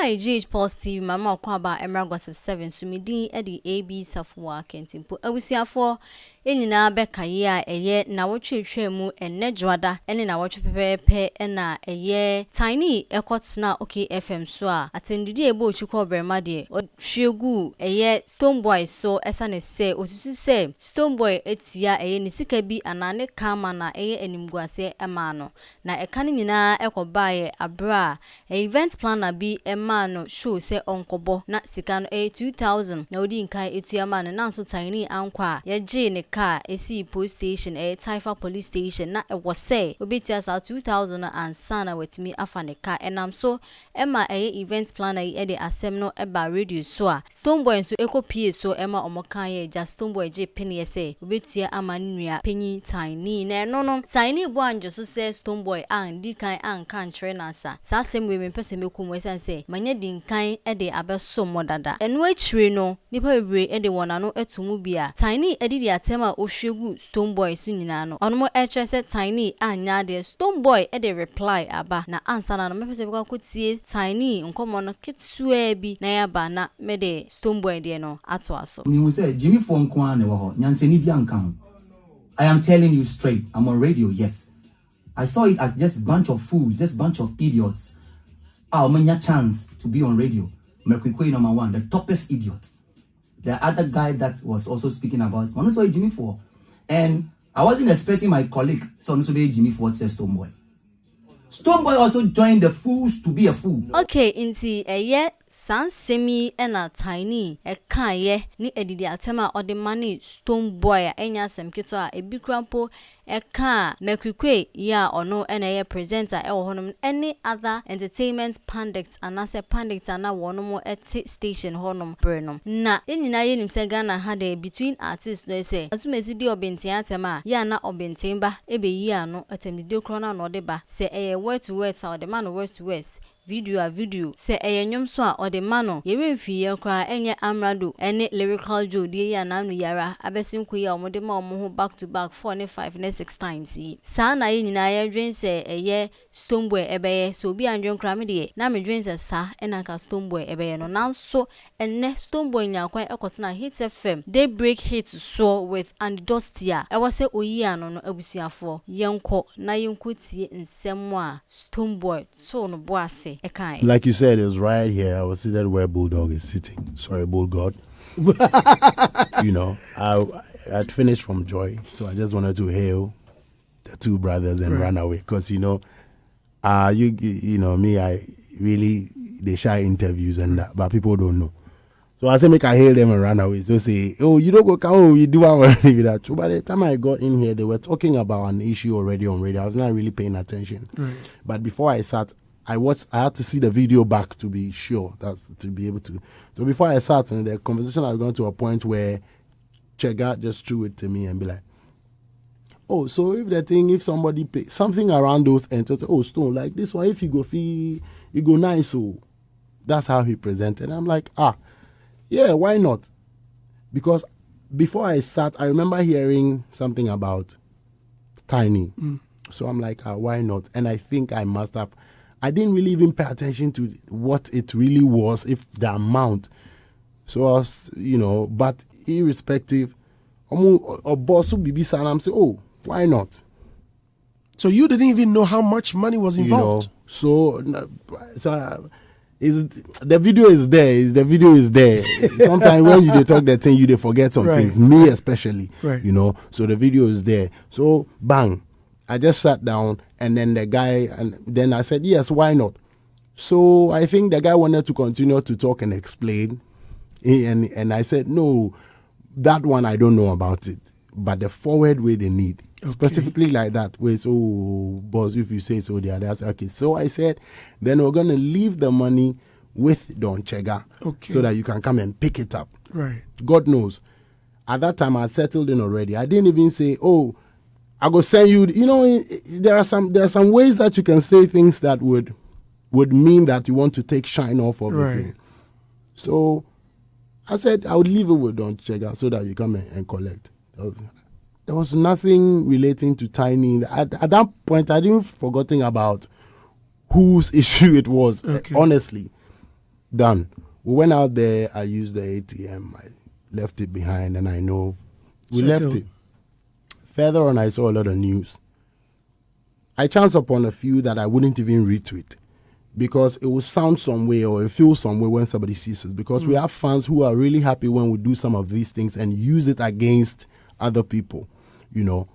Hi, GH Pulse TV, Mama Kwaba, Emerald Gossip 7, Sumidi, Eddie AB, Safwa, Kentimpo, Awusia Enina beka ye eye na wotwetwe mu enne dwada ene na wotwepepe na eye Tinny ekotena okay FM so a atendidi ebo chukwu brema de hwegu eye Stonebwoy so esa ne se osusu se Stonebwoy etua eye ne sika bi anane kama na eye enimguase ema no na eka ne nyina ekobaye abra event planner bi ema no show se onkobo na sika no 2000 na odi nkai etua ma na so Tinny ankwa ye je ne car esi police station Taifa police station na was say obetua sa 2000 and sana wetimi afa ne car enam so ema event planner de asem no eba radio so a Stonebwoy so ekopie so ema omokan ye ja Stonebwoy je pene say obetua amanua penyi Tinny na no Tinny bo anjo so say Stonebwoy an di kan an kan tre na sa asem we mempese mekum esan say manya di kan de abeso modada eno achire no nipa bebre de wonano etumu bia Tinny edidi atema ohwegu Stonebwoy so nyina no onmo etrese Tinny anya de Stonebwoy de reply aba na answer na mepese beka kotie Tinny nkomo no ketua bi na yaba na me de Stonebwoy de no ato aso me say Jimmy phone kwa ne wo ho nyanseni bia nkan I am telling you straight, I'm on radio, yes. I saw it as just a bunch of fools, just a bunch of idiots. I'll make a chance to be on radio. Merkwikwe number 1, the toughest idiot. The other guy that was also speaking about, I'm not Jimmy for. And I wasn't expecting my colleague, so I'm Jimmy Ford says Stonebwoy. Stonebwoy also joined the fools to be a fool. Okay, inti Sansemi ena Tinny ekaye ni edidi atema ode mani Stonebwoy enya semkito a ebikrampo eka mekwikwe ya ono ena ye presenter ewo honom any other entertainment pundits anase pundits ana wonomo eti station honom brenom na enyina ye nimse Ghana had between artists no say asumesi di obenti atema ya na obentimba ebe yi ano atemidi krona no deba se eye word to word sa ode man word to word video se eyenyom so a ode mano yewemfi ye kra enye amrado ene lyrical jodi ya na anu yara abesinko ya omode ma omo back to back 4 ne 5 ne 6 times yi sa na ye nyina ye dwen se eye Stonebwoy ebeye so obi andwen kra me de na me dwen se sa ena ka Stonebwoy ebeye no nanso enne Stonebwoy nyakwan ekotena Hit FM they break hit so with and Dustia e wase oyi ano no abusiafo yenko na yenko tie nsem a Stonebwoy so no boase. Like you said, it was right here. I was seated where Bulldog is sitting. Sorry, Bull God. You know, I'd finished from Joy, so I just wanted to hail the two brothers and run away. Because, you know, you know, me, I really, they shy interviews and that, but people don't know. So I said, make I hail them and run away. So say, oh, you don't go, oh, you do already with that. So by the time I got in here, they were talking about an issue already on radio. I was not really paying attention. Right. But before I sat, I had to see the video back to be sure, that's to be able to. So before I sat, and the conversation I was going to a point where Chega just threw it to me and be like, oh, so if somebody pay something around those ends, say, oh, Stone, like this one, if you go fee, you go nice, so that's how he presented. And I'm like, yeah, why not? Because before I start, I remember hearing something about Tinny. So I'm like, why not? And I think I must have. I didn't really even pay attention to what it really was, if the amount. So I was, you know, but irrespective, boss would be saying, I'm saying, oh, why not? So you didn't even know how much money was involved. You know, so the video is there. The video is there. Sometimes when you talk that thing, you forget some things. Me especially, you know. So the video is there. So bang. I just sat down, and then the guy, and then I said, yes, why not? So I think the guy wanted to continue to talk and explain. And I said, no, that one, I don't know about it. But the forward way they need, specifically like that, where it's, oh, boss, if you say so, the other. Okay. So I said, then we're going to leave the money with Don Chega so that you can come and pick it up. Right. God knows. At that time, I settled in already. I didn't even say, oh, I go send you. You know, there are some ways that you can say things that would mean that you want to take shine off of the thing. So I said I would leave it with Don Chega so that you come and collect. There was nothing relating to Tinny. At that point, I didn't forgetting about whose issue it was. Honestly, done. We went out there, I used the ATM, I left it behind, and I know we left it. Further on, I saw a lot of news. I chanced upon a few that I wouldn't even retweet because it will sound some way or it feels some way when somebody sees it. Because we have fans who are really happy when we do some of these things and use it against other people, you know.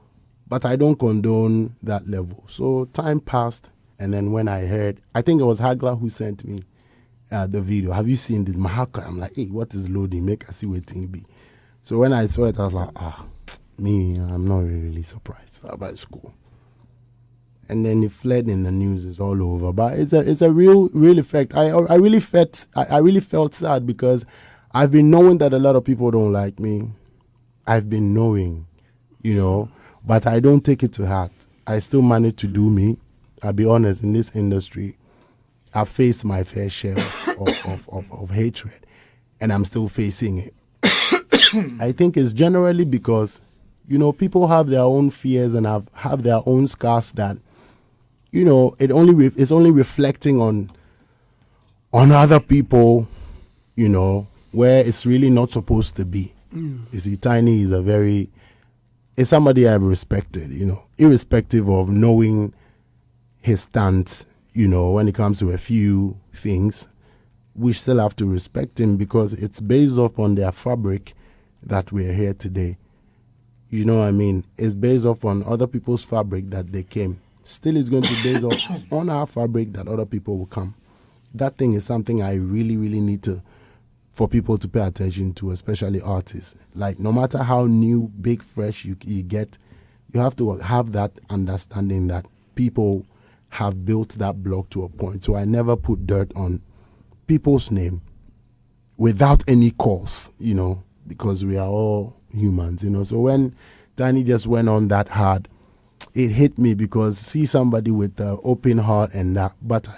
But I don't condone that level. So time passed, and then when I heard, I think it was Hagla who sent me the video. Have you seen this? Mahaka? I'm like, hey, what is loading? Make us see what thing be. So when I saw it, I was like, I'm not really surprised. But it's cool. And then it fled in the news. It's all over. But it's a real effect. I really felt sad because I've been knowing that a lot of people don't like me. I've been knowing, you know, but I don't take it to heart. I still manage to do me. I'll be honest, in this industry, I've faced my fair share of hatred, and I'm still facing it. I think it's generally because, you know, people have their own fears and have their own scars that, you know, it's only reflecting on other people, you know, where it's really not supposed to be. You see, Tinny is somebody I've respected, you know, irrespective of knowing his stance, you know, when it comes to a few things. We still have to respect him because it's based off on their fabric that we're here today. You know what I mean? It's based off on other people's fabric that they came. Still is going to be based off on our fabric that other people will come. That thing is something I really, really need for people to pay attention to, especially artists. Like, no matter how new, big, fresh you get, you have to have that understanding that people have built that block to a point. So I never put dirt on people's name without any cause, you know, because we are all humans, you know. So when Tinny just went on that hard, it hit me because see somebody with an open heart and that, but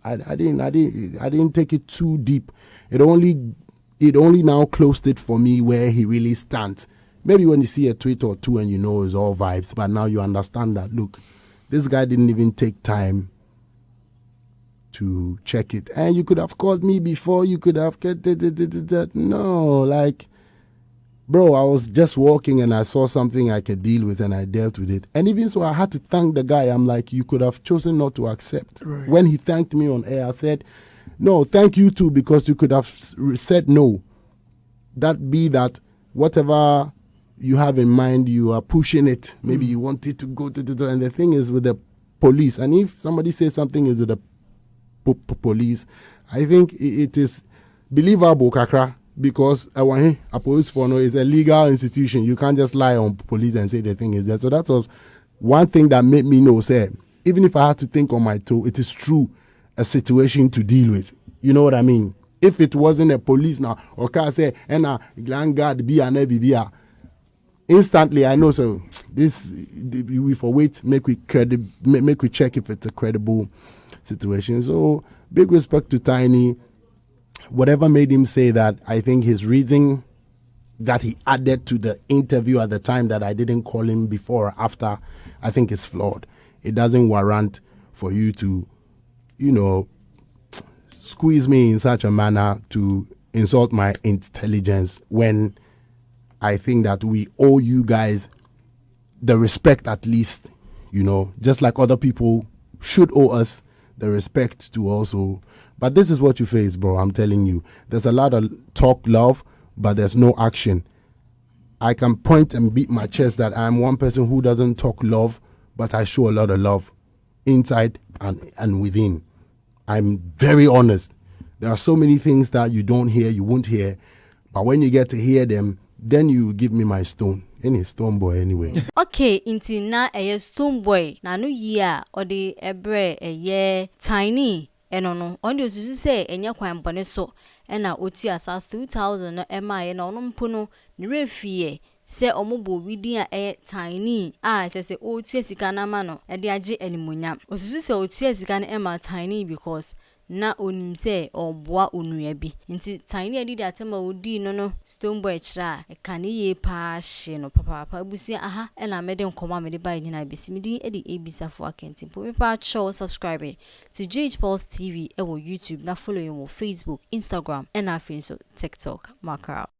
I didn't take it too deep. It only now closed it for me where he really stands. Maybe when you see a tweet or two and you know it's all vibes, but now you understand that, look, this guy didn't even take time to check it. And you could have called me before, you could have no, like, bro, I was just walking and I saw something I could deal with and I dealt with it. And even so, I had to thank the guy. I'm like, you could have chosen not to accept. Right. When he thanked me on air, I said, no, thank you too, because you could have said no. That whatever you have in mind, you are pushing it. Maybe you want it to go to and the thing is with the police. And if somebody says something is with the police, I think it is believable, Kakra. Because a police force is a legal institution. You can't just lie on police and say the thing is there. So that was one thing that made me know, say, even if I had to think on my toe, it is true a situation to deal with. You know what I mean? If it wasn't a police now, or can say, and a grand guard be an EBBA, instantly I know, so this, we for wait, make we check if it's a credible situation. So big respect to Tinny. Whatever made him say that, I think his reason that he added to the interview at the time that I didn't call him before or after, I think is flawed. It doesn't warrant for you to, you know, squeeze me in such a manner to insult my intelligence when I think that we owe you guys the respect at least, you know, just like other people should owe us the respect to also. But this is what you face, bro. I'm telling you. There's a lot of talk love, but there's no action. I can point and beat my chest that I'm one person who doesn't talk love, but I show a lot of love inside and within. I'm very honest. There are so many things that you don't hear, you won't hear. But when you get to hear them, then you give me my stone. Any Stonebwoy anyway. Okay, inti na Stonebwoy. Na no year or the ebre Tinny. Eno on the osusu say enya kwan bone so na otu asa 2000 no ema na ono mpo no ne refie se omobo widin a Tinny chese otu esika na ma no e de age animunya osusu se otu esika na ema Tinny because na onim se oboa onua bi nti Tinny edi da tema odi no Stonebwoy chira e kan ye pa hye no papa abusua aha e na mede nkoma mede ba nyina besi medi edi ebisafo akentimpo me pa show subscribe to GH Pulse TV e wo YouTube na follow you on Facebook, Instagram and our Facebook, TikTok. Mark out.